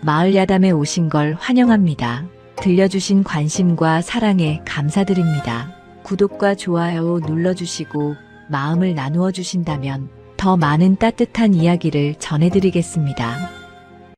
마을 야담에 오신 걸 환영합니다. 들려주신 관심과 사랑에 감사드립니다. 구독과 좋아요 눌러주시고 마음을 나누어 주신다면 더 많은 따뜻한 이야기를 전해드리겠습니다.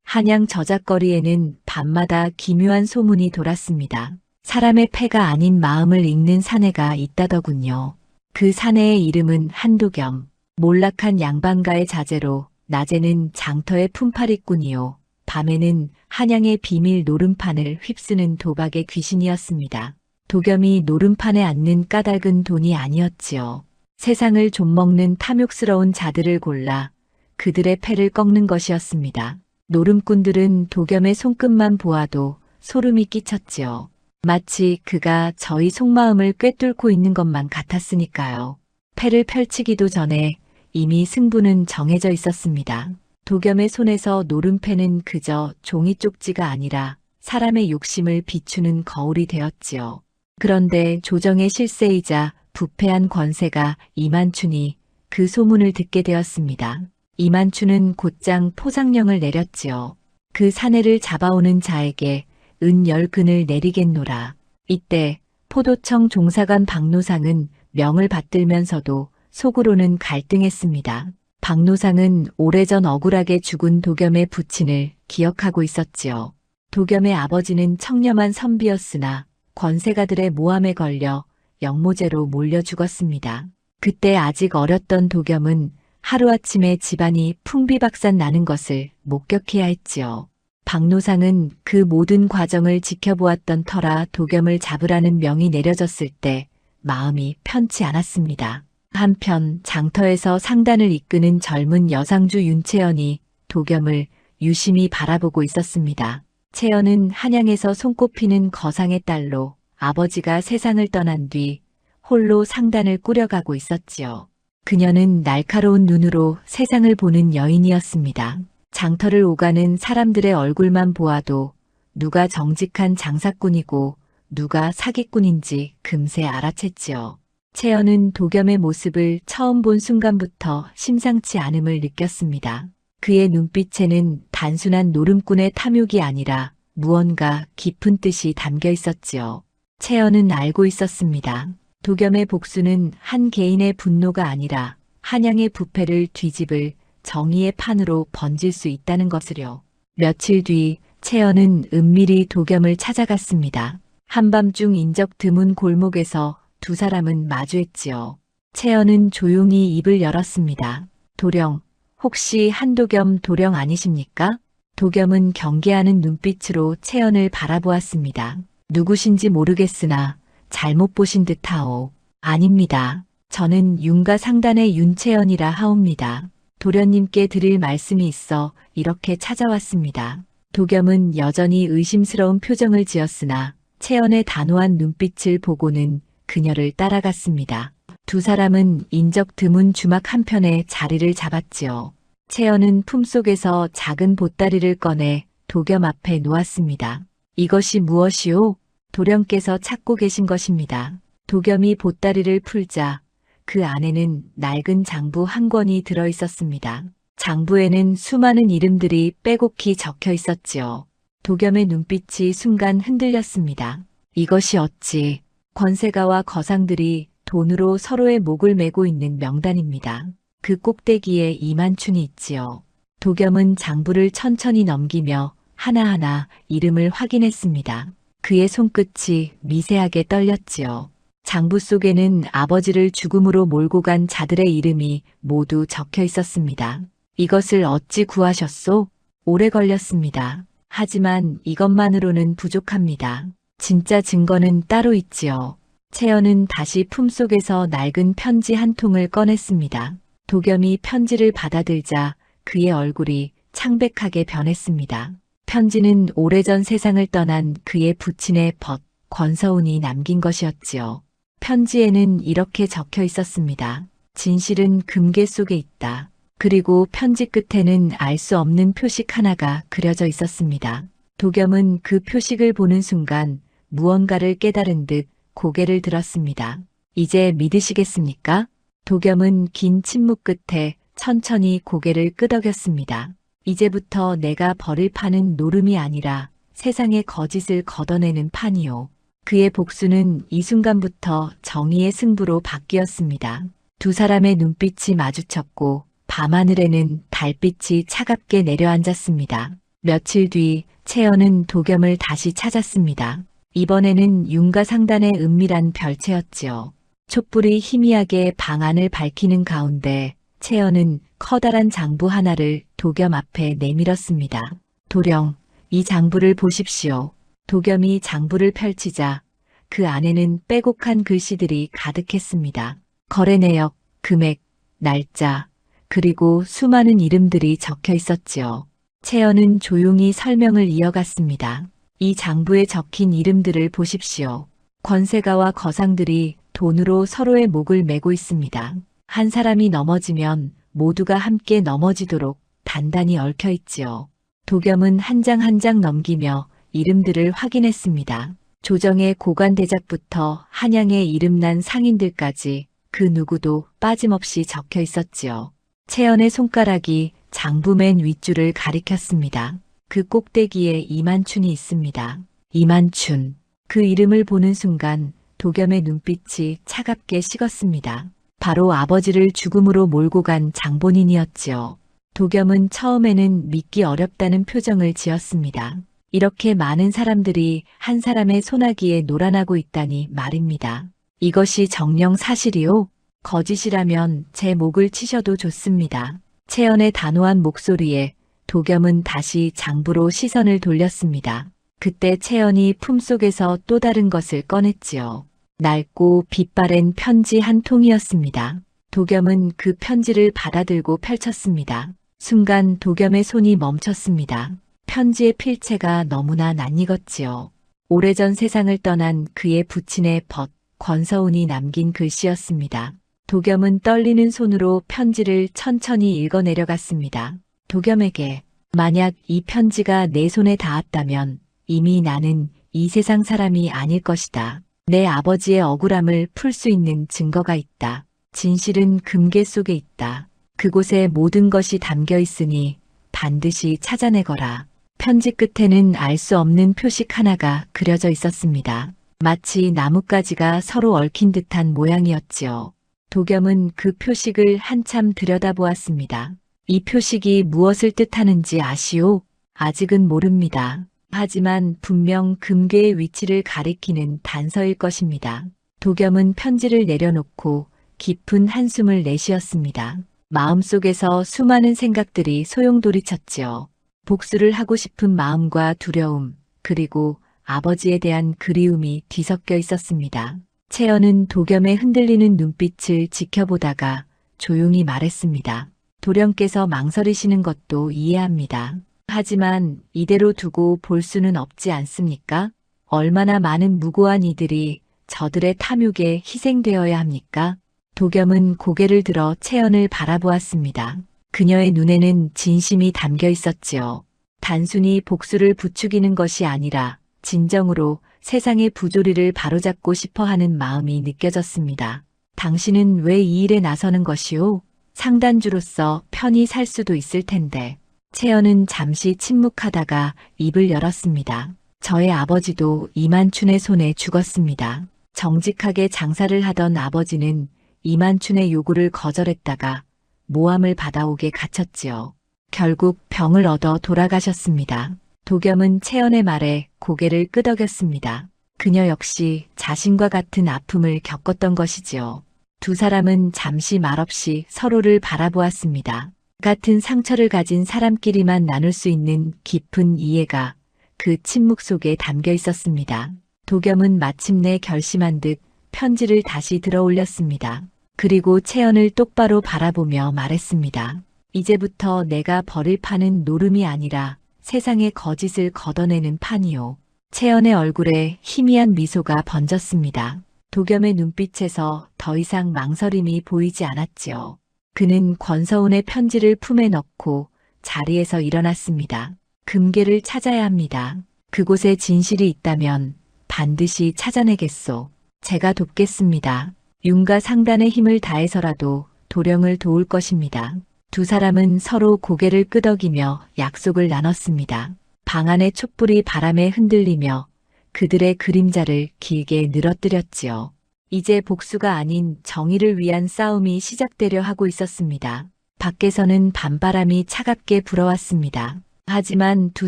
한양 저작거리에는 밤마다 기묘한 소문이 돌았습니다. 사람의 패가 아닌 마음을 읽는 사내가 있다더군요. 그 사내의 이름은 한도겸. 몰락한 양반가의 자제로 낮에는 장터의 품팔이꾼이요. 밤에는 한양의 비밀 노름판을 휩쓰는 도박의 귀신이었습니다. 도겸이 노름판에 앉는 까닭은 돈이 아니었지요. 세상을 좀먹는 탐욕스러운 자들을 골라 그들의 패를 꺾는 것이었습니다. 노름꾼들은 도겸의 손끝만 보아도 소름이 끼쳤지요. 마치 그가 저희 속마음을 꿰뚫고 있는 것만 같았으니까요. 패를 펼치기도 전에 이미 승부는 정해져 있었습니다. 도겸의 손에서 노름패는 그저 종이 쪽지가 아니라 사람의 욕심을 비추는 거울이 되었지요. 그런데 조정의 실세이자 부패한 권세가 이만춘이 그 소문을 듣게 되었습니다. 이만춘은 곧장 포상령을 내렸지요. 그 사내를 잡아오는 자에게 은 10근을 내리겠노라. 이때 포도청 종사관 박노상은 명을 받들면서도 속으로는 갈등했습니다. 박노상은 오래전 억울하게 죽은 도겸의 부친을 기억하고 있었지요. 도겸의 아버지는 청렴한 선비였으나 권세가들의 모함에 걸려 영모제로 몰려 죽었습니다. 그때 아직 어렸던 도겸은 하루아침에 집안이 풍비박산 나는 것을 목격해야 했지요. 박노상은 그 모든 과정을 지켜보았던 터라 도겸을 잡으라는 명이 내려졌을 때 마음이 편치 않았습니다. 한편 장터에서 상단을 이끄는 젊은 여상주 윤채연이 도겸을 유심히 바라보고 있었습니다. 채연은 한양에서 손꼽히는 거상의 딸로 아버지가 세상을 떠난 뒤 홀로 상단을 꾸려가고 있었지요. 그녀는 날카로운 눈으로 세상을 보는 여인이었습니다. 장터를 오가는 사람들의 얼굴만 보아도 누가 정직한 장사꾼이고 누가 사기꾼인지 금세 알아챘지요. 채연은 도겸의 모습을 처음 본 순간부터 심상치 않음을 느꼈습니다. 그의 눈빛에는 단순한 노름꾼의 탐욕이 아니라 무언가 깊은 뜻이 담겨 있었지요. 채연은 알고 있었습니다. 도겸의 복수는 한 개인의 분노가 아니라 한양의 부패를 뒤집을 정의의 판으로 번질 수 있다는 것을요. 며칠 뒤 채연은 은밀히 도겸을 찾아갔습니다. 한밤중 인적 드문 골목에서 두 사람은 마주했지요. 채연은 조용히 입을 열었습니다. 도령, 혹시 한도겸 도령 아니십니까? 도겸은 경계하는 눈빛으로 채연을 바라보았습니다. 누구신지 모르겠으나 잘못 보신 듯하오. 아닙니다. 저는 윤가 상단의 윤채연이라 하옵니다. 도련님께 드릴 말씀이 있어 이렇게 찾아왔습니다. 도겸은 여전히 의심스러운 표정을 지었으나 채연의 단호한 눈빛을 보고는 그녀를 따라갔습니다. 두 사람은 인적 드문 주막 한편에 자리를 잡았지요. 채연은 품속에서 작은 보따리를 꺼내 도겸 앞에 놓았습니다. 이것이 무엇이오? 도령께서 찾고 계신 것입니다. 도겸이 보따리를 풀자 그 안에는 낡은 장부 한 권이 들어 있었습니다. 장부에는 수많은 이름들이 빼곡히 적혀 있었지요. 도겸의 눈빛이 순간 흔들렸습니다. 이것이 어찌 권세가와 거상들이 돈으로 서로의 목을 메고 있는 명단입니다. 그 꼭대기에 이만춘이 있지요. 도겸은 장부를 천천히 넘기며 하나하나 이름을 확인했습니다. 그의 손끝이 미세하게 떨렸지요. 장부 속에는 아버지를 죽음으로 몰고 간 자들의 이름이 모두 적혀 있었습니다. 이것을 어찌 구하셨소? 오래 걸렸습니다. 하지만 이것만으로는 부족합니다. 진짜 증거는 따로 있지요. 채연은 다시 품속에서 낡은 편지 한 통을 꺼냈습니다. 도겸이 편지를 받아들자 그의 얼굴이 창백하게 변했습니다. 편지는 오래전 세상을 떠난 그의 부친의 벗, 권서운이 남긴 것이었지요. 편지에는 이렇게 적혀 있었습니다. 진실은 금괴 속에 있다. 그리고 편지 끝에는 알 수 없는 표식 하나가 그려져 있었습니다. 도겸은 그 표식을 보는 순간 무언가를 깨달은 듯 고개를 들었습니다. 이제 믿으시겠습니까? 도겸은 긴 침묵 끝에 천천히 고개를 끄덕였습니다. 이제부터 내가 벌을 파는 노름이 아니라 세상의 거짓을 걷어내는 판이요. 그의 복수는 이 순간부터 정의의 승부로 바뀌었습니다. 두 사람의 눈빛이 마주쳤고 밤하늘에는 달빛이 차갑게 내려앉았습니다. 며칠 뒤 채연은 도겸을 다시 찾았습니다. 이번에는 윤가 상단의 은밀한 별채였지요. 촛불이 희미하게 방 안을 밝히는 가운데 채연은 커다란 장부 하나를 도겸 앞에 내밀었습니다. 도령, 이 장부를 보십시오. 도겸이 장부를 펼치자 그 안에는 빼곡한 글씨들이 가득했습니다. 거래 내역, 금액, 날짜, 그리고 수많은 이름들이 적혀 있었지요. 채연은 조용히 설명을 이어갔습니다. 이 장부에 적힌 이름들을 보십시오. 권세가와 거상들이 돈으로 서로의 목을 메고 있습니다. 한 사람이 넘어지면 모두가 함께 넘어지도록 단단히 얽혀 있지요. 도겸은 한 장 한 장 넘기며 이름들을 확인했습니다. 조정의 고관대작부터 한양의 이름난 상인들까지 그 누구도 빠짐없이 적혀 있었지요. 채연의 손가락이 장부 맨 윗줄을 가리켰습니다. 그 꼭대기에 이만춘이 있습니다. 이만춘. 그 이름을 보는 순간 도겸의 눈빛이 차갑게 식었습니다. 바로 아버지를 죽음으로 몰고 간 장본인이었지요. 도겸은 처음에는 믿기 어렵다는 표정을 지었습니다. 이렇게 많은 사람들이 한 사람의 소나기에 놀아나고 있다니 말입니다. 이것이 정녕 사실이요? 거짓이라면 제 목을 치셔도 좋습니다. 채연의 단호한 목소리에 도겸은 다시 장부로 시선을 돌렸습니다. 그때 채연이 품속에서 또 다른 것을 꺼냈지요. 낡고 빛바랜 편지 한 통이었습니다. 도겸은 그 편지를 받아들고 펼쳤습니다. 순간 도겸의 손이 멈췄습니다. 편지의 필체가 너무나 낯익었지요. 오래전 세상을 떠난 그의 부친의 벗, 권서운이 남긴 글씨였습니다. 도겸은 떨리는 손으로 편지를 천천히 읽어내려갔습니다. 도겸에게 만약 이 편지가 내 손에 닿았다면 이미 나는 이 세상 사람이 아닐 것이다. 내 아버지의 억울함을 풀 수 있는 증거가 있다. 진실은 금괴 속에 있다. 그곳에 모든 것이 담겨 있으니 반드시 찾아내거라. 편지 끝에는 알 수 없는 표식 하나가 그려져 있었습니다. 마치 나뭇가지가 서로 얽힌 듯한 모양이었지요. 도겸은 그 표식을 한참 들여다보았습니다. 이 표식이 무엇을 뜻하는지 아시오? 아직은 모릅니다. 하지만 분명 금괴의 위치를 가리키는 단서일 것입니다. 도겸은 편지를 내려놓고 깊은 한숨을 내쉬었습니다. 마음속에서 수많은 생각들이 소용돌이쳤지요. 복수를 하고 싶은 마음과 두려움, 그리고 아버지에 대한 그리움이 뒤섞여 있었습니다. 채연은 도겸의 흔들리는 눈빛을 지켜보다가 조용히 말했습니다. 도령께서 망설이시는 것도 이해합니다. 하지만 이대로 두고 볼 수는 없지 않습니까? 얼마나 많은 무고한 이들이 저들의 탐욕에 희생되어야 합니까? 도겸은 고개를 들어 채연을 바라보았습니다. 그녀의 눈에는 진심이 담겨 있었지요. 단순히 복수를 부추기는 것이 아니라 진정으로 세상의 부조리를 바로잡고 싶어 하는 마음이 느껴졌습니다. 당신은 왜 이 일에 나서는 것이오? 상단주로서 편히 살 수도 있을 텐데. 채연은 잠시 침묵하다가 입을 열었습니다. 저의 아버지도 이만춘의 손에 죽었습니다. 정직하게 장사를 하던 아버지는 이만춘의 요구를 거절했다가 모함을 받아오게 갇혔지요. 결국 병을 얻어 돌아가셨습니다. 도겸은 채연의 말에 고개를 끄덕였습니다. 그녀 역시 자신과 같은 아픔을 겪었던 것이지요. 두 사람은 잠시 말없이 서로를 바라보았습니다. 같은 상처를 가진 사람끼리만 나눌 수 있는 깊은 이해가 그 침묵 속에 담겨 있었습니다. 도겸은 마침내 결심한 듯 편지를 다시 들어 올렸습니다. 그리고 채연을 똑바로 바라보며 말했습니다. 이제부터 내가 벌을 파는 노름이 아니라 세상의 거짓을 걷어내는 판이요. 채연의 얼굴에 희미한 미소가 번졌습니다. 도겸의 눈빛에서 더 이상 망설임이 보이지 않았지요. 그는 권서운의 편지를 품에 넣고 자리에서 일어났습니다. 금괴를 찾아야 합니다. 그곳에 진실이 있다면 반드시 찾아내겠소. 제가 돕겠습니다. 윤가 상단의 힘을 다해서라도 도령을 도울 것입니다. 두 사람은 서로 고개를 끄덕이며 약속을 나눴습니다. 방 안의 촛불이 바람에 흔들리며 그들의 그림자를 길게 늘어뜨렸지요. 이제 복수가 아닌 정의를 위한 싸움이 시작되려 하고 있었습니다. 밖에서는 밤바람이 차갑게 불어왔습니다. 하지만 두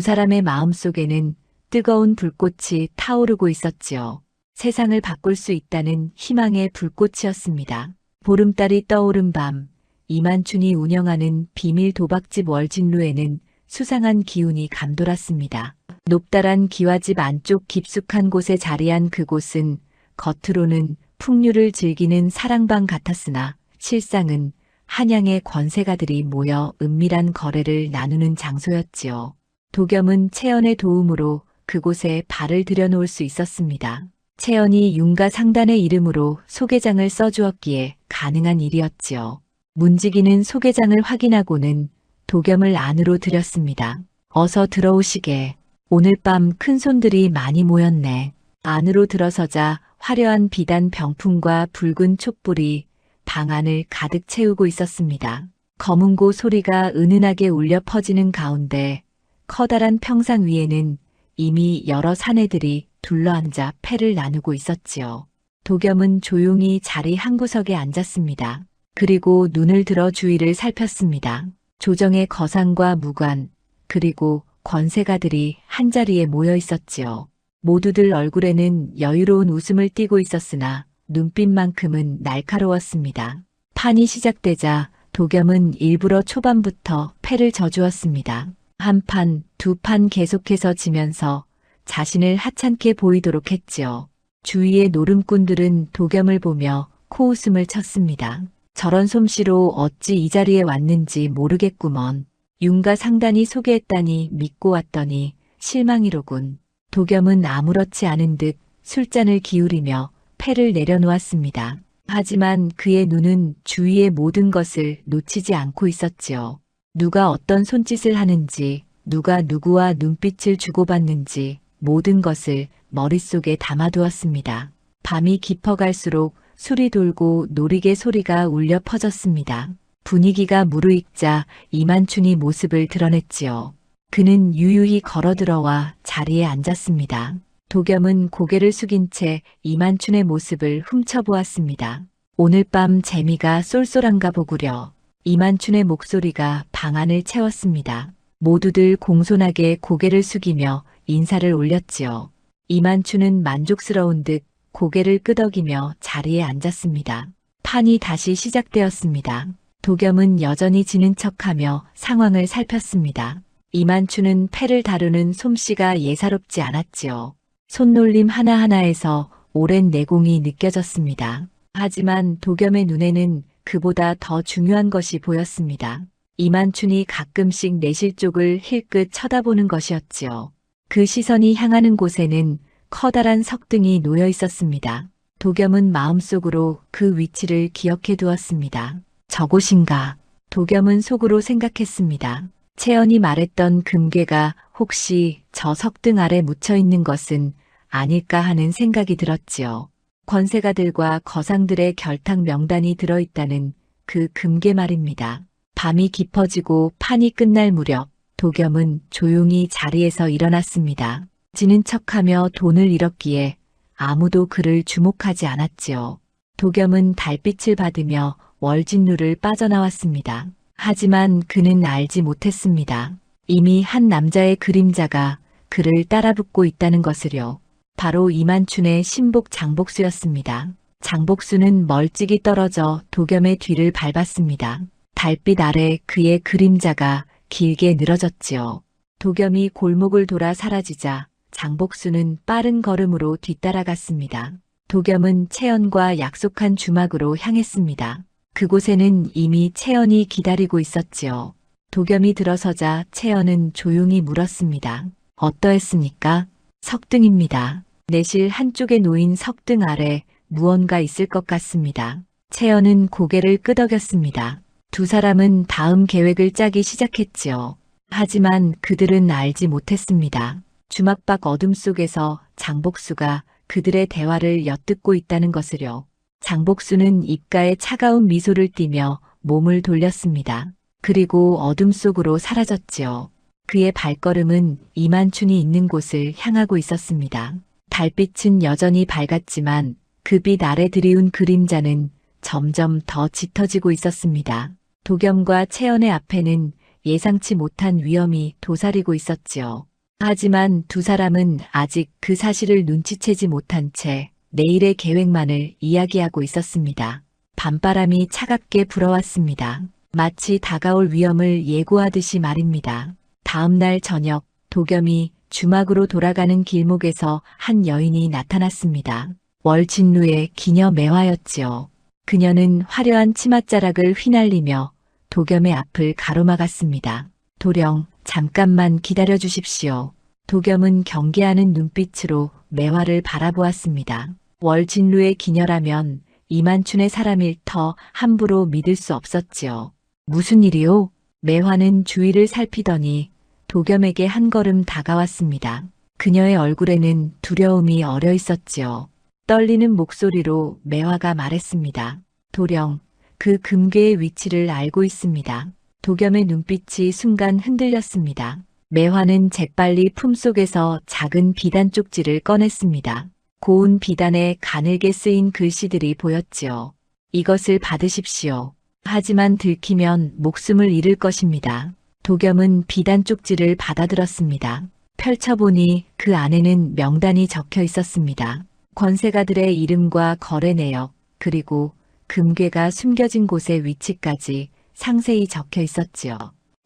사람의 마음속에는 뜨거운 불꽃이 타오르고 있었지요. 세상을 바꿀 수 있다는 희망의 불꽃이었습니다. 보름달이 떠오른 밤, 이만춘이 운영하는 비밀 도박집 월진루에는 수상한 기운이 감돌았습니다. 높다란 기와집 안쪽 깊숙한 곳에 자리한 그곳은 겉으로는 풍류를 즐기는 사랑방 같았으나 실상은 한양의 권세가들이 모여 은밀한 거래를 나누는 장소였지요. 도겸은 채연의 도움으로 그곳에 발을 들여놓을 수 있었습니다. 채연이 윤가 상단의 이름으로 소개장을 써주었기에 가능한 일이었지요. 문지기는 소개장을 확인하고는 도겸을 안으로 들였습니다. 어서 들어오시게. 오늘 밤 큰손들이 많이 모였네. 안으로 들어서자 화려한 비단 병풍과 붉은 촛불이 방 안을 가득 채우고 있었습니다. 검은고 소리가 은은하게 울려 퍼지는 가운데 커다란 평상 위에는 이미 여러 사내들이 둘러앉아 패를 나누고 있었지요. 도겸은 조용히 자리 한 구석에 앉았습니다. 그리고 눈을 들어 주위를 살폈습니다. 조정의 거상과 무관, 그리고 권세가들이 한자리에 모여 있었지요. 모두들 얼굴에는 여유로운 웃음을 띠고 있었으나 눈빛만큼은 날카로웠습니다. 판이 시작되자 도겸은 일부러 초반부터 패를 져주었습니다. 한 판, 두 판 계속해서 지면서 자신을 하찮게 보이도록 했지요. 주위의 노름꾼들은 도겸을 보며 코웃음을 쳤습니다. 저런 솜씨로 어찌 이 자리에 왔는지 모르겠구먼. 윤가 상단이 소개했다니 믿고 왔더니 실망이로군. 도겸은 아무렇지 않은 듯 술잔을 기울이며 패를 내려놓았습니다. 하지만 그의 눈은 주위의 모든 것을 놓치지 않고 있었지요. 누가 어떤 손짓을 하는지, 누가 누구와 눈빛을 주고받는지 모든 것을 머릿속에 담아두었습니다. 밤이 깊어갈수록 술이 돌고 노리개 소리가 울려 퍼졌습니다. 분위기가 무르익자 이만춘이 모습을 드러냈지요. 그는 유유히 걸어들어와 자리에 앉았습니다. 도겸은 고개를 숙인 채 이만춘의 모습을 훔쳐보았습니다. 오늘 밤 재미가 쏠쏠한가 보구려. 이만춘의 목소리가 방 안을 채웠습니다. 모두들 공손하게 고개를 숙이며 인사를 올렸지요. 이만춘은 만족스러운 듯 고개를 끄덕이며 자리에 앉았습니다. 판이 다시 시작되었습니다. 도겸은 여전히 지는 척하며 상황을 살폈습니다. 이만춘은 패를 다루는 솜씨가 예사롭지 않았지요. 손놀림 하나하나에서 오랜 내공이 느껴졌습니다. 하지만 도겸의 눈에는 그보다 더 중요한 것이 보였습니다. 이만춘이 가끔씩 내실 쪽을 힐끗 쳐다보는 것이었지요. 그 시선이 향하는 곳에는 커다란 석등이 놓여 있었습니다. 도겸은 마음속으로 그 위치를 기억해 두었습니다. 저곳인가? 도겸은 속으로 생각했습니다. 채연이 말했던 금괴가 혹시 저 석등 아래 묻혀 있는 것은 아닐까 하는 생각이 들었지요. 권세가들과 거상들의 결탁 명단이 들어있다는 그 금괴 말입니다. 밤이 깊어지고 판이 끝날 무렵 도겸은 조용히 자리에서 일어났습니다. 지는 척하며 돈을 잃었기에 아무도 그를 주목하지 않았지요. 도겸은 달빛을 받으며 월진루를 빠져나왔습니다. 하지만 그는 알지 못했습니다. 이미 한 남자의 그림자가 그를 따라붙고 있다는 것을요. 바로 이만춘의 신복 장복수였습니다. 장복수는 멀찍이 떨어져 도겸의 뒤를 밟았습니다. 달빛 아래 그의 그림자가 길게 늘어졌지요. 도겸이 골목을 돌아 사라지자 장복수는 빠른 걸음으로 뒤따라갔습니다. 도겸은 채연과 약속한 주막으로 향했습니다. 그곳에는 이미 채연이 기다리고 있었지요. 도겸이 들어서자 채연은 조용히 물었습니다. 어떠했습니까? 석등입니다. 내실 한쪽에 놓인 석등 아래 무언가 있을 것 같습니다. 채연은 고개를 끄덕였습니다. 두 사람은 다음 계획을 짜기 시작했지요. 하지만 그들은 알지 못했습니다. 주막 밖 어둠 속에서 장복수가 그들의 대화를 엿듣고 있다는 것을요. 장복수는 입가에 차가운 미소를 띠며 몸을 돌렸습니다. 그리고 어둠 속으로 사라졌지요. 그의 발걸음은 이만춘이 있는 곳을 향하고 있었습니다. 달빛은 여전히 밝았지만 그 빛 아래 드리운 그림자는 점점 더 짙어지고 있었습니다. 도겸과 채연의 앞에는 예상치 못한 위험이 도사리고 있었지요. 하지만 두 사람은 아직 그 사실을 눈치채지 못한 채 내일의 계획만을 이야기하고 있었습니다. 밤바람이 차갑게 불어왔습니다. 마치 다가올 위험을 예고하듯이 말입니다. 다음 날 저녁 도겸이 주막으로 돌아가는 길목에서 한 여인이 나타났습니다. 월진루의 기녀 매화였지요. 그녀는 화려한 치맛자락을 휘날리며 도겸의 앞을 가로막았습니다. 도령, 잠깐만 기다려 주십시오. 도겸은 경계하는 눈빛으로 매화를 바라보았습니다. 월진루의 기녀라면 이만춘의 사람일 터 함부로 믿을 수 없었지요. 무슨 일이요? 매화는 주위를 살피더니 도겸에게 한 걸음 다가왔습니다. 그녀의 얼굴에는 두려움이 어려 있었지요. 떨리는 목소리로 매화가 말했습니다. 도령, 그 금괴의 위치를 알고 있습니다. 도겸의 눈빛이 순간 흔들렸습니다. 매화는 재빨리 품속에서 작은 비단 쪽지를 꺼냈습니다. 고운 비단에 가늘게 쓰인 글씨들이 보였지요. 이것을 받으십시오. 하지만 들키면 목숨을 잃을 것입니다. 도겸은 비단 쪽지를 받아들었습니다. 펼쳐보니 그 안에는 명단이 적혀 있었습니다. 권세가들의 이름과 거래 내역, 그리고 금괴가 숨겨진 곳의 위치까지 상세히 적혀 있었지요.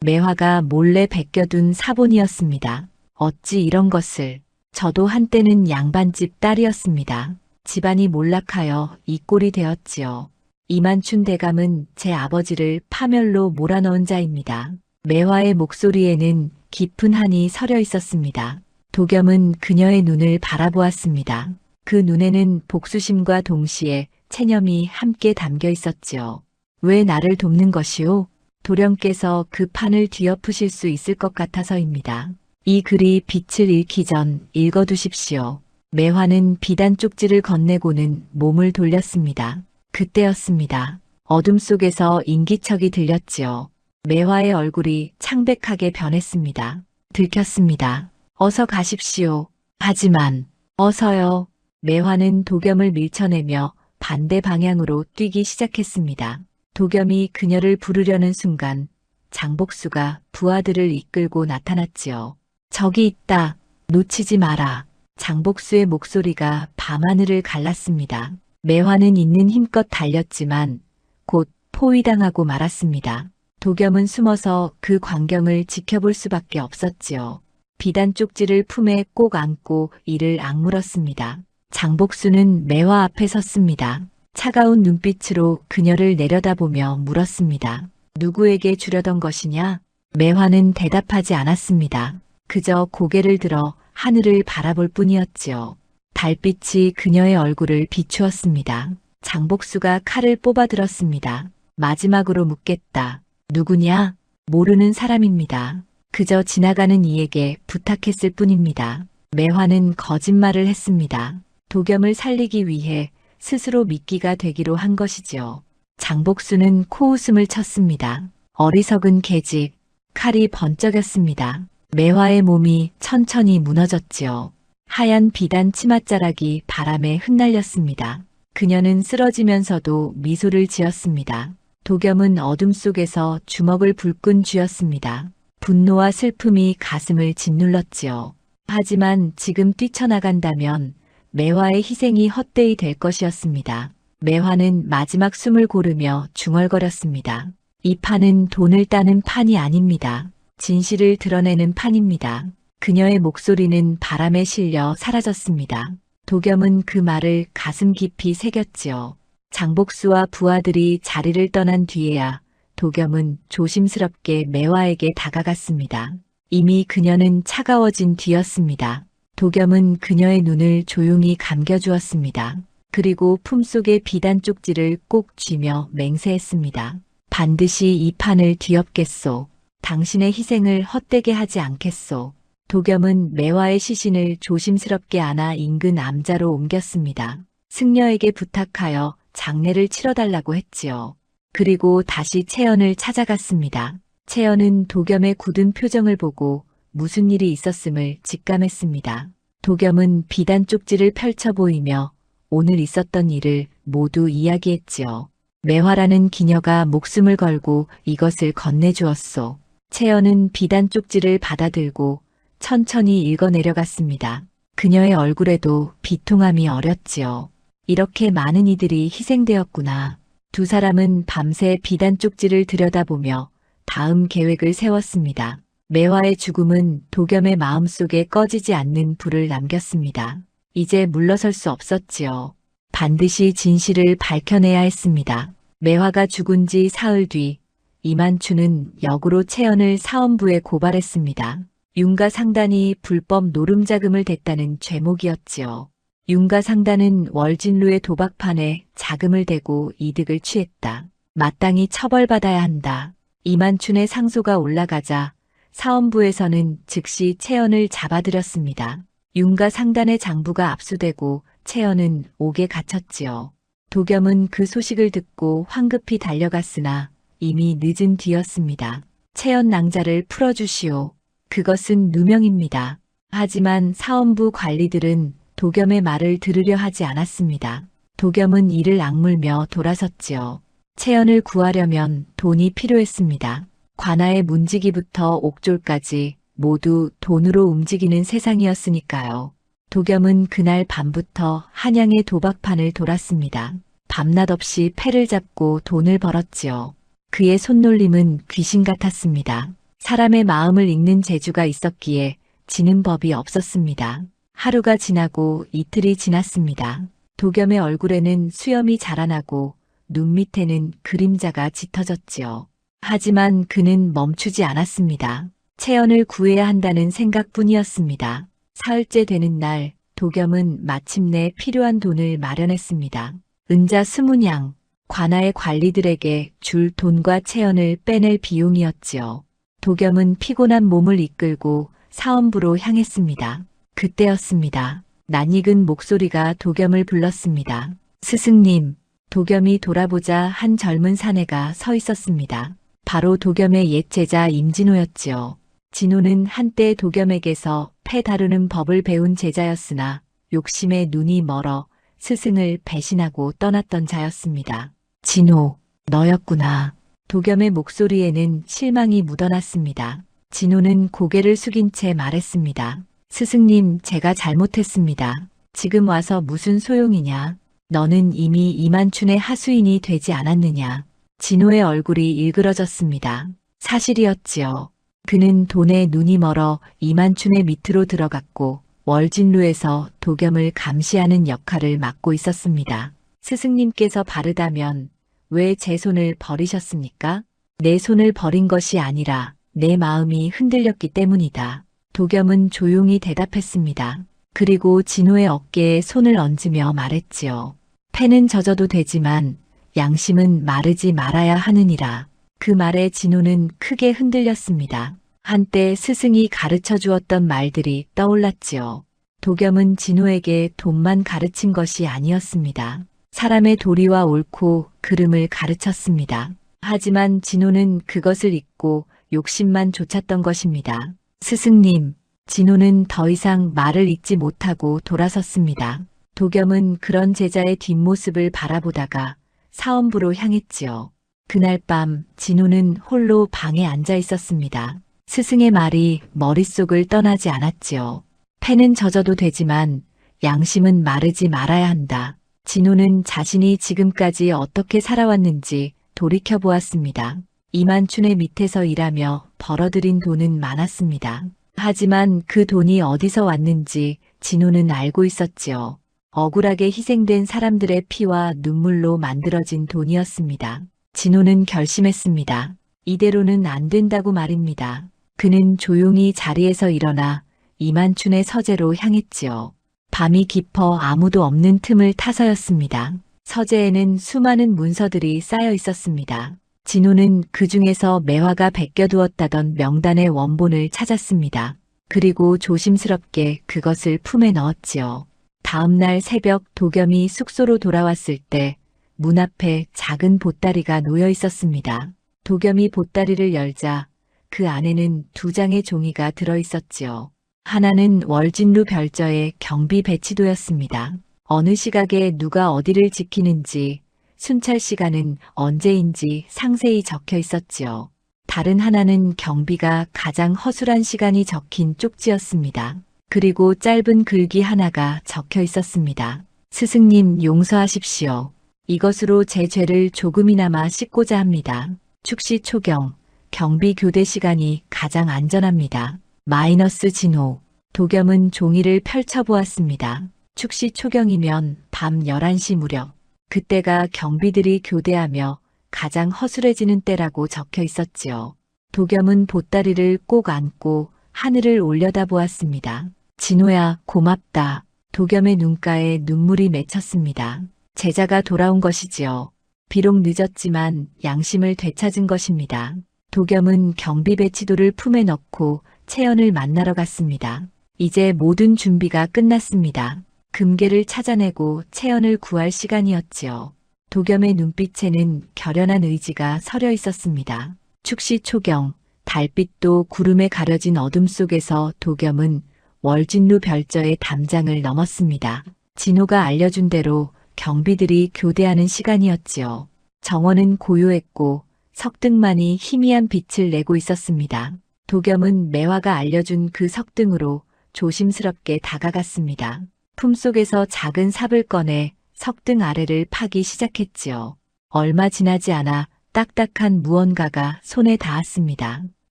매화가 몰래 베껴둔 사본이었습니다. 어찌 이런 것을. 저도 한때는 양반집 딸이었습니다. 집안이 몰락하여 이 꼴이 되었지요. 이만춘 대감은 제 아버지를 파멸로 몰아넣은 자입니다. 매화의 목소리에는 깊은 한이 서려 있었습니다. 도겸은 그녀의 눈을 바라보았습니다. 그 눈에는 복수심과 동시에 체념이 함께 담겨 있었지요. 왜 나를 돕는 것이오? 도령께서 그 판을 뒤엎으실 수 있을 것 같아서입니다. 이 글이 빛을 잃기 전 읽어두십시오. 매화는 비단 쪽지를 건네고는 몸을 돌렸습니다. 그때였습니다. 어둠 속에서 인기척이 들렸지요. 매화의 얼굴이 창백하게 변했습니다. 들켰습니다. 어서 가십시오. 하지만 어서요. 매화는 도겸을 밀쳐내며 반대 방향으로 뛰기 시작했습니다. 도겸이 그녀를 부르려는 순간 장복수가 부하들을 이끌고 나타났지요. 저기 있다. 놓치지 마라. 장복수의 목소리가 밤하늘을 갈랐습니다. 매화는 있는 힘껏 달렸지만 곧 포위당하고 말았습니다. 도겸은 숨어서 그 광경을 지켜볼 수밖에 없었지요. 비단 쪽지를 품에 꼭 안고 이를 악물었습니다. 장복수는 매화 앞에 섰습니다. 차가운 눈빛으로 그녀를 내려다보며 물었습니다. 누구에게 주려던 것이냐? 매화는 대답하지 않았습니다. 그저 고개를 들어 하늘을 바라볼 뿐이었지요. 달빛이 그녀의 얼굴을 비추었습니다. 장복수가 칼을 뽑아들었습니다. 마지막으로 묻겠다. 누구냐? 모르는 사람입니다. 그저 지나가는 이에게 부탁했을 뿐입니다. 매화는 거짓말을 했습니다. 도겸을 살리기 위해 스스로 미끼가 되기로 한 것이지요. 장복수는 코웃음을 쳤습니다. 어리석은 계집. 칼이 번쩍였습니다. 매화의 몸이 천천히 무너졌지요. 하얀 비단 치맛자락이 바람에 흩날렸습니다. 그녀는 쓰러지면서도 미소를 지었습니다. 도겸은 어둠 속에서 주먹을 불끈 쥐었습니다. 분노와 슬픔이 가슴을 짓눌렀지요. 하지만 지금 뛰쳐나간다면 매화의 희생이 헛되이 될 것이었습니다. 매화는 마지막 숨을 고르며 중얼거렸습니다. 이 판은 돈을 따는 판이 아닙니다. 진실을 드러내는 판입니다. 그녀의 목소리는 바람에 실려 사라졌습니다. 도겸은 그 말을 가슴 깊이 새겼지요. 장복수와 부하들이 자리를 떠난 뒤에야 도겸은 조심스럽게 매화에게 다가갔습니다. 이미 그녀는 차가워진 뒤였습니다. 도겸은 그녀의 눈을 조용히 감겨주었습니다. 그리고 품속의 비단 쪽지를 꼭 쥐며 맹세했습니다. 반드시 이 판을 뒤엎겠소. 당신의 희생을 헛되게 하지 않겠소. 도겸은 매화의 시신을 조심스럽게 안아 인근 암자로 옮겼습니다. 승려에게 부탁하여 장례를 치러달라고 했지요. 그리고 다시 채연을 찾아갔습니다. 채연은 도겸의 굳은 표정을 보고 무슨 일이 있었음을 직감했습니다. 도겸은 비단 쪽지를 펼쳐 보이며 오늘 있었던 일을 모두 이야기했지요. 매화라는 기녀가 목숨을 걸고 이것을 건네주었소. 채연은 비단 쪽지를 받아들고 천천히 읽어내려갔습니다. 그녀의 얼굴에도 비통함이 어렸지요. 이렇게 많은 이들이 희생되었구나. 두 사람은 밤새 비단 쪽지를 들여다보며 다음 계획을 세웠습니다. 매화의 죽음은 도겸의 마음속에 꺼지지 않는 불을 남겼습니다. 이제 물러설 수 없었지요. 반드시 진실을 밝혀내야 했습니다. 매화가 죽은 지 사흘 뒤 이만추는 역으로 채연을 사헌부에 고발했습니다. 윤가 상단이 불법 노름자금을 댔다는 죄목이었지요. 윤가 상단은 월진루의 도박판에 자금을 대고 이득을 취했다. 마땅히 처벌받아야 한다. 이만춘의 상소가 올라가자 사헌부에서는 즉시 채연을 잡아들였습니다. 윤가 상단의 장부가 압수되고 채연은 옥에 갇혔지요. 도겸은 그 소식을 듣고 황급히 달려갔으나 이미 늦은 뒤였습니다. 채연 낭자를 풀어주시오. 그것은 누명입니다. 하지만 사헌부 관리들은 도겸의 말을 들으려 하지 않았습니다. 도겸은 이를 악물며 돌아섰지요. 채연을 구하려면 돈이 필요했습니다. 관아의 문지기부터 옥졸까지 모두 돈으로 움직이는 세상이었으니까요. 도겸은 그날 밤부터 한양의 도박판을 돌았습니다. 밤낮 없이 패를 잡고 돈을 벌었지요. 그의 손놀림은 귀신 같았습니다. 사람의 마음을 읽는 재주가 있었기에 지는 법이 없었습니다. 하루가 지나고 이틀이 지났습니다. 도겸의 얼굴에는 수염이 자라나고 눈 밑에는 그림자가 짙어졌지요. 하지만 그는 멈추지 않았습니다. 채연을 구해야 한다는 생각뿐이었습니다. 사흘째 되는 날 도겸은 마침내 필요한 돈을 마련했습니다. 은자 20냥, 관아의 관리들에게 줄 돈과 채연을 빼낼 비용이었지요. 도겸은 피곤한 몸을 이끌고 사헌부로 향했습니다. 그때였습니다. 낯익은 목소리가 도겸을 불렀습니다. 스승님. 도겸이 돌아보자 한 젊은 사내가 서 있었습니다. 바로 도겸의 옛 제자 임진호였지요. 진호는 한때 도겸에게서 패 다루는 법을 배운 제자였으나 욕심에 눈이 멀어 스승을 배신하고 떠났던 자였습니다. 진호, 너였구나. 도겸의 목소리에는 실망이 묻어났습니다. 진호는 고개를 숙인 채 말했습니다. 스승님, 제가 잘못했습니다. 지금 와서 무슨 소용이냐? 너는 이미 이만춘의 하수인이 되지 않았느냐? 진호의 얼굴이 일그러졌습니다. 사실이었지요. 그는 돈에 눈이 멀어 이만춘의 밑으로 들어갔고 월진루에서 도겸을 감시하는 역할을 맡고 있었습니다. 스승님께서 바르다면 왜 제 손을 버리셨습니까? 내 손을 버린 것이 아니라 내 마음이 흔들렸기 때문이다. 도겸은 조용히 대답했습니다. 그리고 진호의 어깨에 손을 얹으며 말했지요. 패는 젖어도 되지만 양심은 마르지 말아야 하느니라. 그 말에 진호는 크게 흔들렸습니다. 한때 스승이 가르쳐 주었던 말들이 떠올랐지요. 도겸은 진호에게 돈만 가르친 것이 아니었습니다. 사람의 도리와 옳고 그름을 가르쳤습니다. 하지만 진호는 그것을 잊고 욕심만 좇았던 것입니다. 스승님, 진호는 더 이상 말을 잇지 못하고 돌아섰습니다. 도겸은 그런 제자의 뒷모습을 바라보다가 사헌부로 향했지요. 그날 밤 진호는 홀로 방에 앉아 있었습니다. 스승의 말이 머릿속을 떠나지 않았지요. 패는 젖어도 되지만 양심은 마르지 말아야 한다. 진호는 자신이 지금까지 어떻게 살아왔는지 돌이켜보았습니다. 이만춘의 밑에서 일하며 벌어들인 돈은 많았습니다. 하지만 그 돈이 어디서 왔는지 진호는 알고 있었지요. 억울하게 희생된 사람들의 피와 눈물로 만들어진 돈이었습니다. 진호는 결심했습니다. 이대로는 안 된다고 말입니다. 그는 조용히 자리에서 일어나 이만춘의 서재로 향했지요. 밤이 깊어 아무도 없는 틈을 타서였습니다. 서재에는 수많은 문서들이 쌓여 있었습니다. 진호는 그 중에서 매화가 베껴두었다던 명단의 원본을 찾았습니다. 그리고 조심스럽게 그것을 품에 넣었지요. 다음 날 새벽 도겸이 숙소로 돌아왔을 때 문 앞에 작은 보따리가 놓여 있었습니다. 도겸이 보따리를 열자 그 안에는 두 장의 종이가 들어 있었지요. 하나는 월진루 별저의 경비 배치도였습니다. 어느 시각에 누가 어디를 지키는지, 순찰 시간은 언제인지 상세히 적혀 있었지요. 다른 하나는 경비가 가장 허술한 시간이 적힌 쪽지였습니다. 그리고 짧은 글귀 하나가 적혀 있었습니다. 스승님 용서하십시오. 이것으로 제 죄를 조금이나마 씻고자 합니다. 축시 초경, 경비 교대 시간이 가장 안전합니다. 마이너스 진호. 도겸은 종이를 펼쳐보았습니다. 축시 초경이면 밤 11시 무렵. 그때가 경비들이 교대하며 가장 허술해지는 때라고 적혀 있었지요. 도겸은 보따리를 꼭 안고 하늘을 올려다보았습니다. 진호야, 고맙다. 도겸의 눈가에 눈물이 맺혔습니다. 제자가 돌아온 것이지요. 비록 늦었지만 양심을 되찾은 것입니다. 도겸은 경비 배치도를 품에 넣고 채연을 만나러 갔습니다. 이제 모든 준비가 끝났습니다. 금괴를 찾아내고 채연을 구할 시간이었지요. 도겸의 눈빛에는 결연한 의지가 서려 있었습니다. 축시 초경, 달빛도 구름에 가려진 어둠 속에서 도겸은 월진루 별저의 담장을 넘었습니다. 진호가 알려준 대로 경비들이 교대하는 시간이었지요. 정원은 고요했고 석등만이 희미한 빛을 내고 있었습니다. 도겸은 매화가 알려준 그 석등으로 조심스럽게 다가갔습니다. 품속에서 작은 삽을 꺼내 석등 아래를 파기 시작했지요. 얼마 지나지 않아 딱딱한 무언가가 손에 닿았습니다.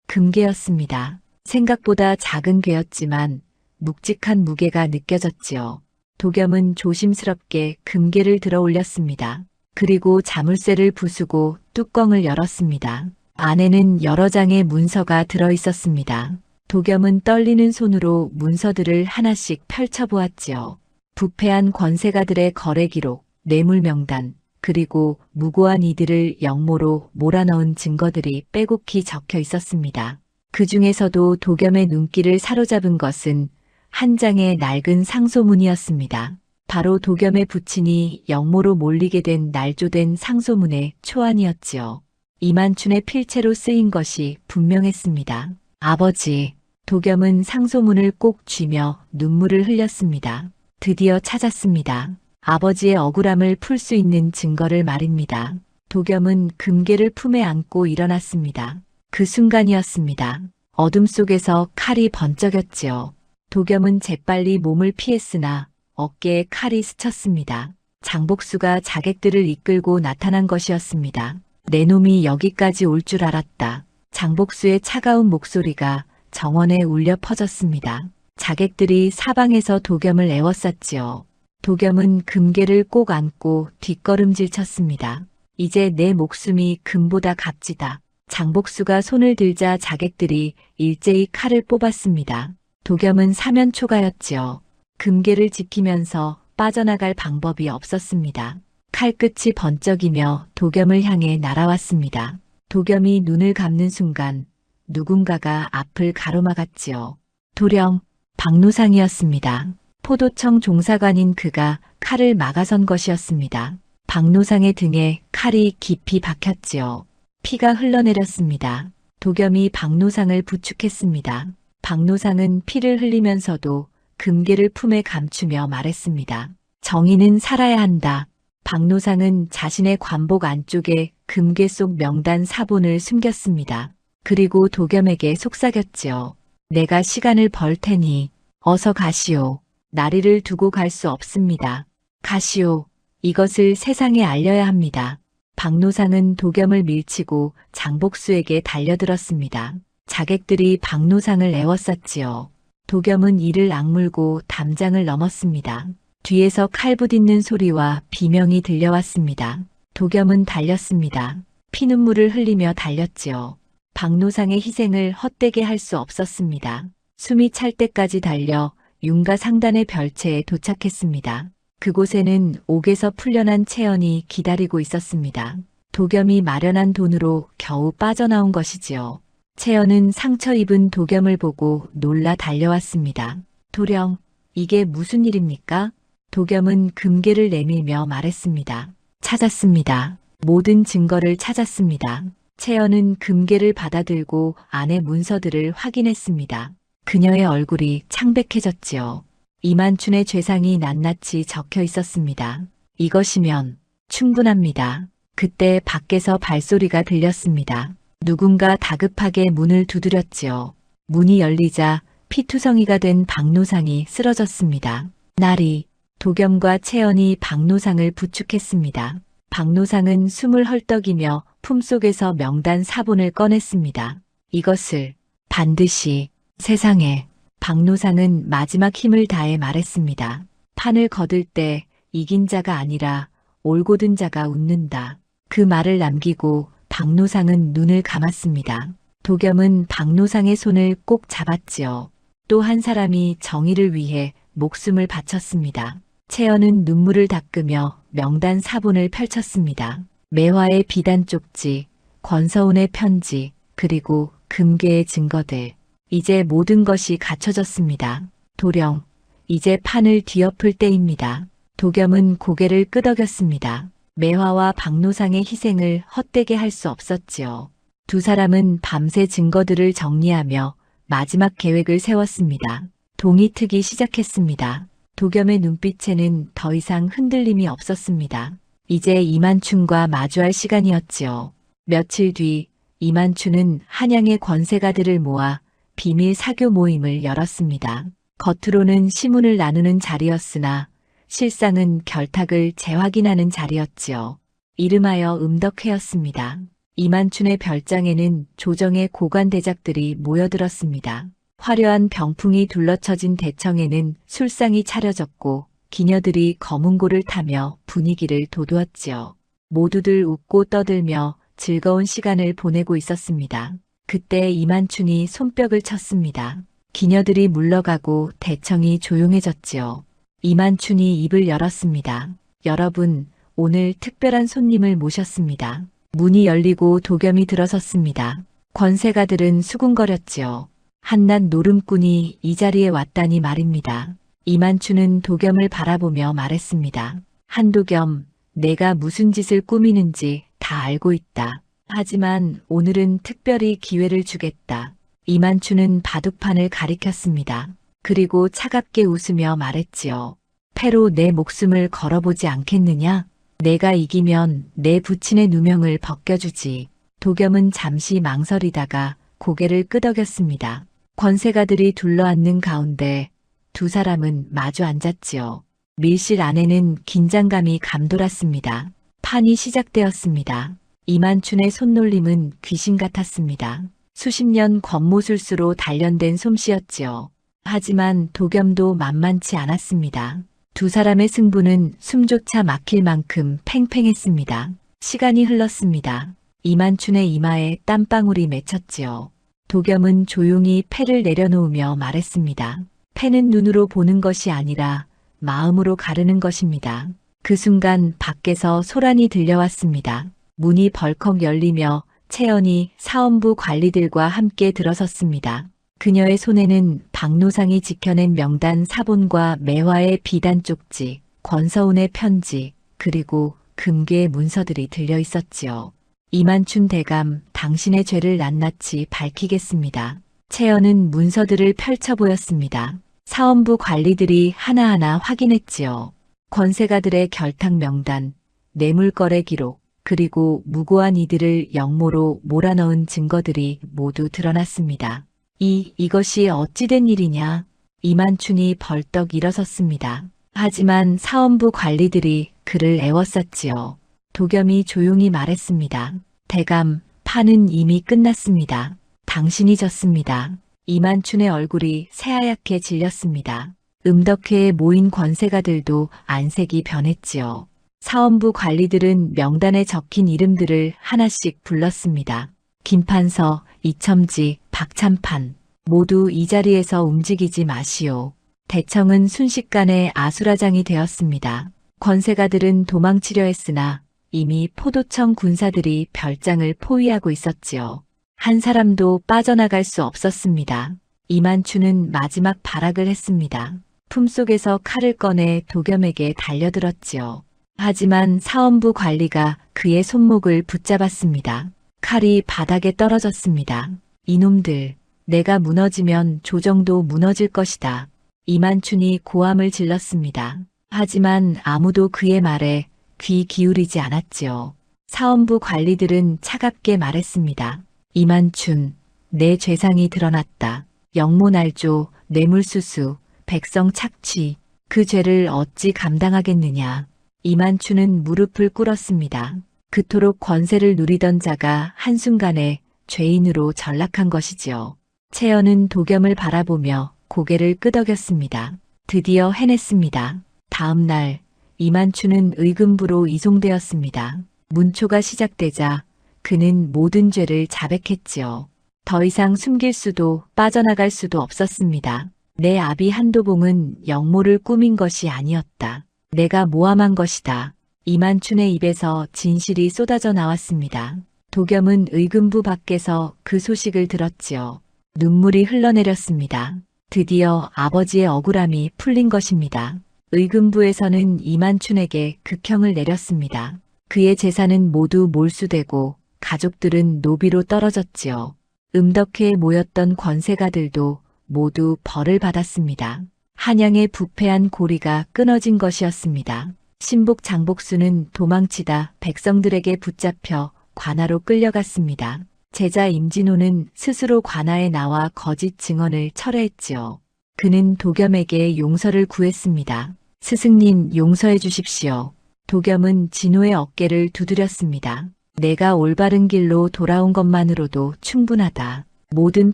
금괴였습니다. 생각보다 작은 괴였지만 묵직한 무게가 느껴졌지요. 도겸은 조심스럽게 금괴를 들어 올렸습니다. 그리고 자물쇠를 부수고 뚜껑을 열었습니다. 안에는 여러 장의 문서가 들어 있었습니다. 도겸은 떨리는 손으로 문서들을 하나씩 펼쳐보았지요. 부패한 권세가들의 거래 기록, 뇌물 명단, 그리고 무고한 이들을 영모로 몰아넣은 증거들이 빼곡히 적혀 있었습니다. 그 중에서도 도겸의 눈길을 사로잡은 것은 한 장의 낡은 상소문이었습니다. 바로 도겸의 부친이 영모로 몰리게 된 날조된 상소문의 초안이었지요. 이만춘의 필체로 쓰인 것이 분명했습니다. 아버지, 도겸은 상소문을 꼭 쥐며 눈물을 흘렸습니다. 드디어 찾았습니다. 아버지의 억울함을 풀 수 있는 증거를 말입니다. 도겸은 금괴를 품에 안고 일어났습니다. 그 순간이었습니다. 어둠 속에서 칼이 번쩍였지요. 도겸은 재빨리 몸을 피했으나 어깨에 칼이 스쳤습니다. 장복수가 자객들을 이끌고 나타난 것이었습니다. 내 놈이 여기까지 올 줄 알았다. 장복수의 차가운 목소리가 정원에 울려 퍼졌습니다. 자객들이 사방에서 도겸을 애워쌌지요. 도겸은 금괴를 꼭 안고 뒷걸음질 쳤습니다. 이제 내 목숨이 금보다 값지다. 장복수가 손을 들자 자객들이 일제히 칼을 뽑았습니다. 도겸은 사면초가였지요. 금괴를 지키면서 빠져나갈 방법이 없었습니다. 칼끝이 번쩍이며 도겸을 향해 날아왔습니다. 도겸이 눈을 감는 순간 누군가가 앞을 가로막았지요. 도령, 박노상이었습니다. 포도청 종사관인 그가 칼을 막아선 것이었습니다. 박노상의 등에 칼이 깊이 박혔지요. 피가 흘러내렸습니다. 도겸이 박노상을 부축했습니다. 박노상은 피를 흘리면서도 금괴를 품에 감추며 말했습니다. 정의는 살아야 한다. 박노상은 자신의 관복 안쪽에 금괴 속 명단 사본을 숨겼습니다. 그리고 도겸에게 속삭였지요. 내가 시간을 벌 테니 어서 가시오. 나리를 두고 갈 수 없습니다. 가시오. 이것을 세상에 알려야 합니다. 박노상은 도겸을 밀치고 장복수에게 달려들었습니다. 자객들이 박노상을 애워쌌지요. 도겸은 이를 악물고 담장을 넘었습니다. 뒤에서 칼 부딪는 소리와 비명이 들려왔습니다. 도겸은 달렸습니다. 피눈물을 흘리며 달렸지요. 박노상의 희생을 헛되게 할 수 없었습니다. 숨이 찰 때까지 달려 윤가 상단의 별채에 도착했습니다. 그곳에는 옥에서 풀려난 채연이 기다리고 있었습니다. 도겸이 마련한 돈으로 겨우 빠져나온 것이지요. 채연은 상처 입은 도겸을 보고 놀라 달려왔습니다. 도령, 이게 무슨 일입니까? 도겸은 금괴를 내밀며 말했습니다. 찾았습니다. 모든 증거를 찾았습니다. 채연은 금괴를 받아들고 안의 문서들을 확인했습니다. 그녀의 얼굴이 창백해졌지요. 이만춘의 죄상이 낱낱이 적혀 있었습니다. 이것이면 충분합니다. 그때 밖에서 발소리가 들렸습니다. 누군가 다급하게 문을 두드렸지요. 문이 열리자 피투성이가 된 박노상이 쓰러졌습니다. 나리, 도겸과 채연이 박노상을 부축했습니다. 박노상은 숨을 헐떡이며 품속에서 명단 사본을 꺼냈습니다. 이것을 반드시 세상에. 박노상은 마지막 힘을 다해 말했습니다. 판을 거둘 때 이긴 자가 아니라 올곧은 자가 웃는다. 그 말을 남기고 박노상은 눈을 감았습니다. 도겸은 박노상의 손을 꼭 잡았지요. 또 한 사람이 정의를 위해 목숨을 바쳤습니다. 채연은 눈물을 닦으며 명단 사본을 펼쳤습니다. 매화의 비단 쪽지, 권서운의 편지, 그리고 금괴의 증거들. 이제 모든 것이 갖춰졌습니다. 도령, 이제 판을 뒤엎을 때입니다. 도겸은 고개를 끄덕였습니다. 매화와 박노상의 희생을 헛되게 할 수 없었지요. 두 사람은 밤새 증거들을 정리하며 마지막 계획을 세웠습니다. 동이 트기 시작했습니다. 도겸의 눈빛에는 더 이상 흔들림이 없었습니다. 이제 이만춘과 마주할 시간이었지요. 며칠 뒤 이만춘은 한양의 권세가들을 모아 비밀 사교 모임을 열었습니다. 겉으로는 시문을 나누는 자리였으나 실상은 결탁을 재확인하는 자리였지요. 이름하여 음덕회였습니다. 이만춘의 별장에는 조정의 고관 대작들이 모여들었습니다. 화려한 병풍이 둘러쳐진 대청에는 술상이 차려졌고 기녀들이 검은고를 타며 분위기를 돋우었지요. 모두들 웃고 떠들며 즐거운 시간을 보내고 있었습니다. 그때 이만춘이 손뼉을 쳤습니다. 기녀들이 물러가고 대청이 조용해졌지요. 이만춘이 입을 열었습니다. 여러분, 오늘 특별한 손님을 모셨습니다. 문이 열리고 도겸이 들어섰습니다. 권세가들은 수군거렸지요. 한낱 노름꾼이 이 자리에 왔다니 말입니다. 이만춘은 도겸을 바라보며 말했습니다. 한도겸, 내가 무슨 짓을 꾸미는지 다 알고 있다. 하지만 오늘은 특별히 기회를 주겠다. 이만춘은 바둑판을 가리켰습니다. 그리고 차갑게 웃으며 말했지요. 패로 내 목숨을 걸어보지 않겠느냐? 내가 이기면 내 부친의 누명을 벗겨주지. 도겸은 잠시 망설이다가 고개를 끄덕였습니다. 권세가들이 둘러앉는 가운데 두 사람은 마주 앉았지요. 밀실 안에는 긴장감이 감돌았습니다. 판이 시작되었습니다. 이만춘의 손놀림은 귀신 같았습니다. 수십 년 권모술수로 단련된 솜씨였지요. 하지만 도겸도 만만치 않았습니다. 두 사람의 승부는 숨조차 막힐 만큼 팽팽했습니다. 시간이 흘렀습니다. 이만춘의 이마에 땀방울이 맺혔지요. 도겸은 조용히 패를 내려놓으며 말했습니다. 패는 눈으로 보는 것이 아니라 마음으로 가르는 것입니다. 그 순간 밖에서 소란이 들려왔습니다. 문이 벌컥 열리며 채연이 사원부 관리들과 함께 들어섰습니다. 그녀의 손에는 박노상이 지켜낸 명단 사본과 매화의 비단 쪽지, 권서운의 편지, 그리고 금괴의 문서들이 들려 있었지요. 이만춘 대감, 당신의 죄를 낱낱이 밝히겠습니다. 채연은 문서들을 펼쳐 보였습니다. 사원부 관리들이 하나하나 확인했지요. 권세가들의 결탁 명단, 뇌물거래 기록, 그리고 무고한 이들을 역모로 몰아넣은 증거들이 모두 드러났습니다. 이것이 어찌된 일이냐? 이만춘이 벌떡 일어섰습니다. 하지만 사원부 관리들이 그를 애워쌌지요. 도겸이 조용히 말했습니다. 대감, 판은 이미 끝났습니다. 당신이 졌습니다. 이만춘의 얼굴이 새하얗게 질렸습니다. 음덕회에 모인 권세가들도 안색이 변했지요. 사원부 관리들은 명단에 적힌 이름들을 하나씩 불렀습니다. 김판서, 이첨지, 박참판, 모두 이 자리에서 움직이지 마시오. 대청은 순식간에 아수라장이 되었습니다. 권세가들은 도망치려 했으나 이미 포도청 군사들이 별장을 포위하고 있었지요. 한 사람도 빠져나갈 수 없었습니다. 이만춘은 마지막 발악을 했습니다. 품속에서 칼을 꺼내 도겸에게 달려들었지요. 하지만 사원부 관리가 그의 손목을 붙잡았습니다. 칼이 바닥에 떨어졌습니다. 이놈들, 내가 무너지면 조정도 무너질 것이다. 이만춘이 고함을 질렀습니다. 하지만 아무도 그의 말에 귀 기울이지 않았지요. 사원부 관리들은 차갑게 말했습니다. 이만춘, 내 죄상이 드러났다. 영모날조, 뇌물수수, 백성 착취, 그 죄를 어찌 감당하겠느냐. 이만춘은 무릎을 꿇었습니다. 그토록 권세를 누리던 자가 한순간에 죄인으로 전락한 것이지요. 채연은 도겸을 바라보며 고개를 끄덕였습니다. 드디어 해냈습니다. 다음 날 이만춘은 의금부로 이송되었습니다. 문초가 시작되자 그는 모든 죄를 자백했지요. 더 이상 숨길 수도 빠져나갈 수도 없었습니다. 내 아비 한도봉은 영모를 꾸민 것이 아니었다. 내가 모함한 것이다. 이만춘의 입에서 진실이 쏟아져 나왔습니다. 도겸은 의금부 밖에서 그 소식을 들었지요. 눈물이 흘러내렸습니다. 드디어 아버지의 억울함이 풀린 것입니다. 의금부에서는 이만춘에게 극형을 내렸습니다. 그의 재산은 모두 몰수되고 가족들은 노비로 떨어졌지요. 음덕회에 모였던 권세가들도 모두 벌을 받았습니다. 한양의 부패한 고리가 끊어진 것이었습니다. 신복 장복수는 도망치다 백성들에게 붙잡혀 관아로 끌려갔습니다. 제자 임진호는 스스로 관아에 나와 거짓 증언을 철회했지요. 그는 도겸에게 용서를 구했습니다. 스승님, 용서해 주십시오. 도겸은 진호의 어깨를 두드렸습니다. 내가 올바른 길로 돌아온 것만으로도 충분하다. 모든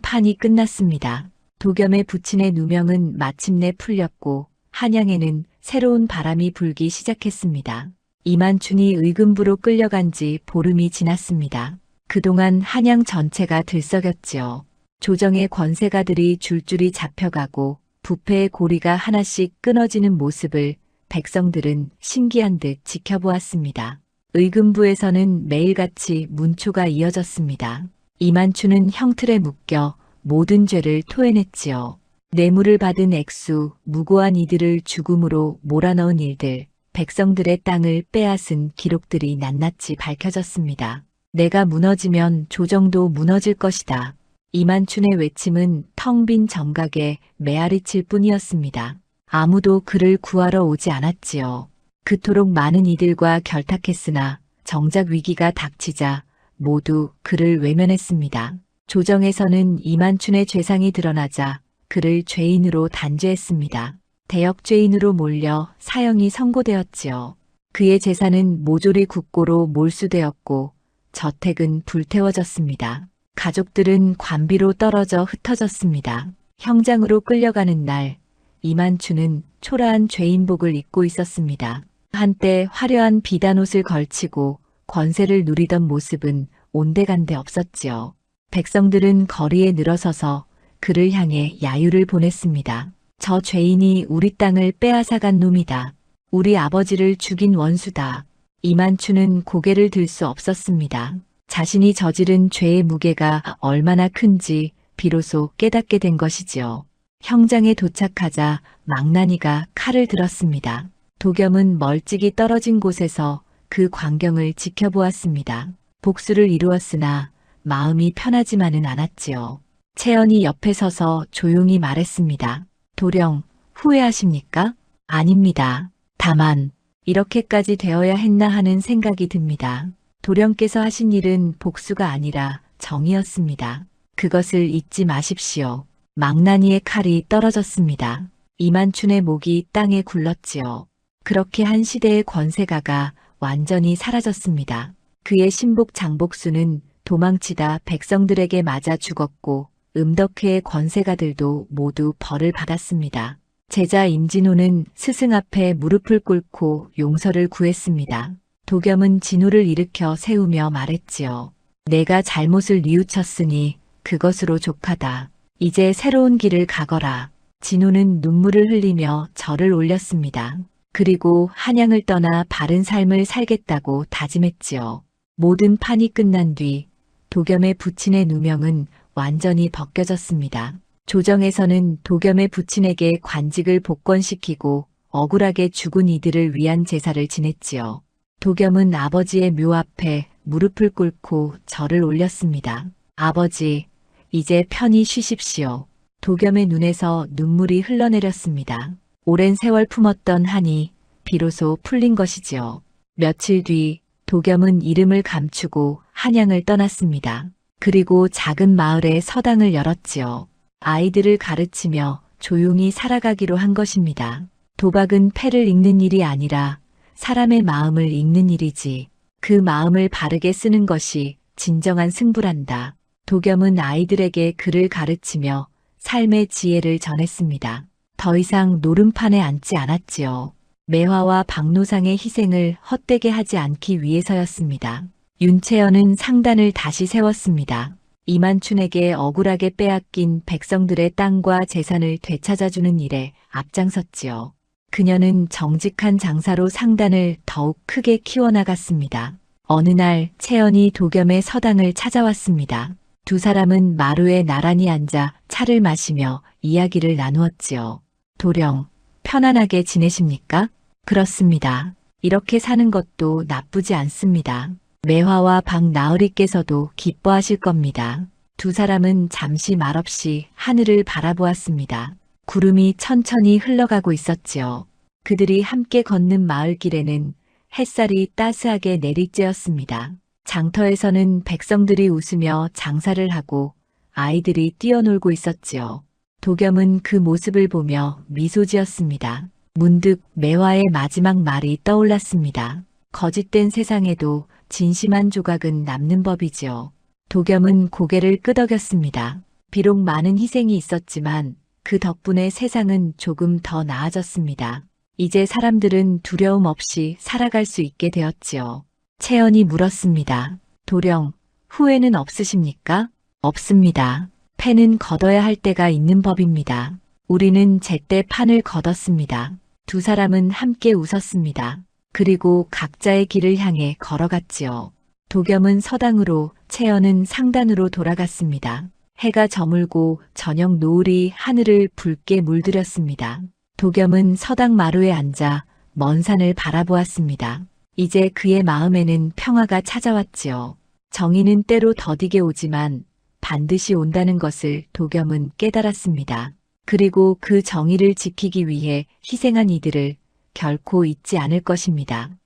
판이 끝났습니다. 도겸의 부친의 누명은 마침내 풀렸고 한양에는 새로운 바람이 불기 시작했습니다. 이만춘이 의금부로 끌려간 지 보름이 지났습니다. 그동안 한양 전체가 들썩였지요. 조정의 권세가들이 줄줄이 잡혀가고 부패의 고리가 하나씩 끊어지는 모습을 백성들은 신기한 듯 지켜보았습니다. 의금부에서는 매일같이 문초가 이어졌습니다. 이만춘은 형틀에 묶여 모든 죄를 토해냈지요. 뇌물을 받은 액수, 무고한 이들을 죽음으로 몰아넣은 일들, 백성들의 땅을 빼앗은 기록들이 낱낱이 밝혀졌습니다. 내가 무너지면 조정도 무너질 것이다. 이만춘의 외침은 텅 빈 정각에 메아리칠 뿐이었습니다. 아무도 그를 구하러 오지 않았지요. 그토록 많은 이들과 결탁했으나 정작 위기가 닥치자 모두 그를 외면했습니다. 조정에서는 이만춘의 죄상이 드러나자 그를 죄인으로 단죄했습니다. 대역죄인으로 몰려 사형이 선고되었지요. 그의 재산은 모조리 국고로 몰수되었고 저택은 불태워졌습니다. 가족들은 관비로 떨어져 흩어졌습니다. 형장으로 끌려가는 날 이만춘은 초라한 죄인복을 입고 있었습니다. 한때 화려한 비단옷을 걸치고 권세를 누리던 모습은 온데간데 없었지요. 백성들은 거리에 늘어서서 그를 향해 야유를 보냈습니다. 저 죄인이 우리 땅을 빼앗아간 놈이다. 우리 아버지를 죽인 원수다. 이만춘은 고개를 들 수 없었습니다. 자신이 저지른 죄의 무게가 얼마나 큰지 비로소 깨닫게 된 것이지요. 형장에 도착하자 망나니가 칼을 들었습니다. 도겸은 멀찍이 떨어진 곳에서 그 광경을 지켜보았습니다. 복수를 이루었으나 마음이 편하지만은 않았지요. 채연이 옆에 서서 조용히 말했습니다. 도령, 후회하십니까? 아닙니다. 다만 이렇게까지 되어야 했나 하는 생각이 듭니다. 도령께서 하신 일은 복수가 아니라 정이었습니다. 그것을 잊지 마십시오. 망나니의 칼이 떨어졌습니다. 이만춘의 목이 땅에 굴렀지요. 그렇게 한 시대의 권세가가 완전히 사라졌습니다. 그의 신복 장복수는 도망치다 백성들에게 맞아 죽었고 음덕회의 권세가들도 모두 벌을 받았습니다. 제자 임진호는 스승 앞에 무릎을 꿇고 용서를 구했습니다. 도겸은 진호를 일으켜 세우며 말했지요. 내가 잘못을 뉘우쳤으니 그것으로 족하다. 이제 새로운 길을 가거라. 진호는 눈물을 흘리며 절을 올렸습니다. 그리고 한양을 떠나 바른 삶을 살겠다고 다짐했지요. 모든 판이 끝난 뒤 도겸의 부친의 누명은 완전히 벗겨졌습니다. 조정에서는 도겸의 부친에게 관직을 복권시키고 억울하게 죽은 이들을 위한 제사를 지냈지요. 도겸은 아버지의 묘 앞에 무릎을 꿇고 절을 올렸습니다. 아버지, 이제 편히 쉬십시오. 도겸의 눈에서 눈물이 흘러내렸습니다. 오랜 세월 품었던 한이 비로소 풀린 것이지요. 며칠 뒤 도겸은 이름을 감추고 한양을 떠났습니다. 그리고 작은 마을에 서당을 열었지요. 아이들을 가르치며 조용히 살아가기로 한 것입니다. 도박은 패를 읽는 일이 아니라 사람의 마음을 읽는 일이지. 그 마음을 바르게 쓰는 것이 진정한 승부란다. 도겸은 아이들에게 글을 가르치며 삶의 지혜를 전했습니다. 더 이상 노름판에 앉지 않았지요. 매화와 박노상의 희생을 헛되게 하지 않기 위해서였습니다. 윤채연은 상단을 다시 세웠습니다. 이만춘에게 억울하게 빼앗긴 백성들의 땅과 재산을 되찾아주는 일에 앞장섰지요. 그녀는 정직한 장사로 상단을 더욱 크게 키워나갔습니다. 어느 날 채연이 도겸의 서당을 찾아왔습니다. 두 사람은 마루에 나란히 앉아 차를 마시며 이야기를 나누었지요. 도령, 편안하게 지내십니까? 그렇습니다. 이렇게 사는 것도 나쁘지 않습니다. 매화와 박나으리께서도 기뻐하실 겁니다. 두 사람은 잠시 말없이 하늘을 바라보았습니다. 구름이 천천히 흘러가고 있었지요. 그들이 함께 걷는 마을길에는 햇살이 따스하게 내리쬐었습니다. 장터에서는 백성들이 웃으며 장사를 하고 아이들이 뛰어놀고 있었지요. 도겸은 그 모습을 보며 미소 지었습니다. 문득 매화의 마지막 말이 떠올랐습니다. 거짓된 세상에도 진심한 조각은 남는 법이지요. 도겸은 고개를 끄덕였습니다. 비록 많은 희생이 있었지만 그 덕분에 세상은 조금 더 나아졌습니다. 이제 사람들은 두려움 없이 살아갈 수 있게 되었지요. 채연이 물었습니다. 도령, 후회는 없으십니까? 없습니다. 패는 걷어야 할 때가 있는 법입니다. 우리는 제때 판을 걷었습니다. 두 사람은 함께 웃었습니다. 그리고 각자의 길을 향해 걸어갔지요. 도겸은 서당으로, 채연은 상단으로 돌아갔습니다. 해가 저물고 저녁 노을이 하늘을 붉게 물들였습니다. 도겸은 서당 마루에 앉아 먼 산을 바라보았습니다. 이제 그의 마음에는 평화가 찾아왔지요. 정의는 때로 더디게 오지만 반드시 온다는 것을 도겸은 깨달았습니다. 그리고 그 정의를 지키기 위해 희생한 이들을 결코 잊지 않을 것입니다.